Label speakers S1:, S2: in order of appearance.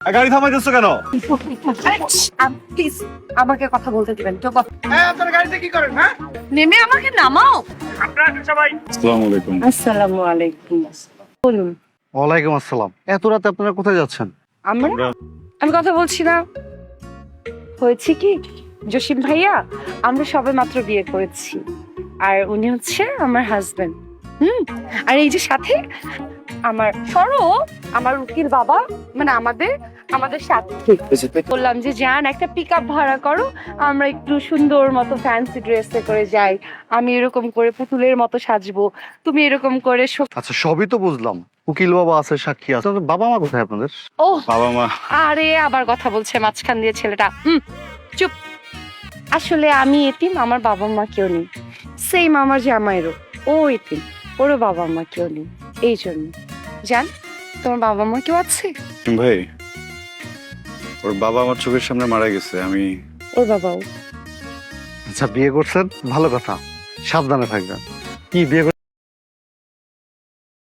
S1: গাড়ি থামাইতেছো কেন?
S2: প্লিজ আমাকে কথা বলতে দিবেন তো।
S3: আপনারা গাড়িতে কি করেন? হ্যাঁ,
S2: নেমে আমাকে নামাও।
S3: আপনারা সবাই
S1: আসসালামু আলাইকুম।
S2: আসসালামু আলাইকুম। বলুন।
S1: ওয়ালাইকুম আসসালাম। এত রাতে আপনারা কোথায় যাচ্ছেন?
S2: আমি কথা বলছি না। হয়েছে কি জসিম ভাইয়া, আমরা সবে মাত্র বিয়ে করেছি আর উনি হচ্ছে আমার হাজবেন্ড। আর এই যে সাথে আমার আমার উকিল বাবা, মানে আমাদের সাথে বললাম যে যান একটা পিক আপ ভাড়া করো, আমরা একটু সুন্দর মতো ফ্যান্সি ড্রেসে করে যাই। আমি এরকম করে পুতুলের মতো সাজবো, তুমি এরকম করে
S1: আচ্ছা, সবই তো বুঝলাম। উকিল বাবা আছে, সাক্ষী আছে, আপনাদের বাবা মা কোথায় আপনাদের?
S2: ও
S1: বাবা মা
S2: আরে আবার কথা বলছে মাঝখান দিয়ে ছেলেটা। চুপ। আসলে আমি এতিম, আমার বাবা মা কেউ নেই। সেম আমার জামাইরও, ও এতিম, ওরও বাবা মা কেউ নেই। এই জন্য জান, তোমার বাবা মা কেউ আছে?
S1: ভাই, ওর বাবা আমার চোখের সামনে মারা গেছে। আমি
S2: ওর বাবাও।
S1: আচ্ছা, বিয়ে করছেন, ভালো কথা, সাবধানে থাকবেন। কি বিয়ে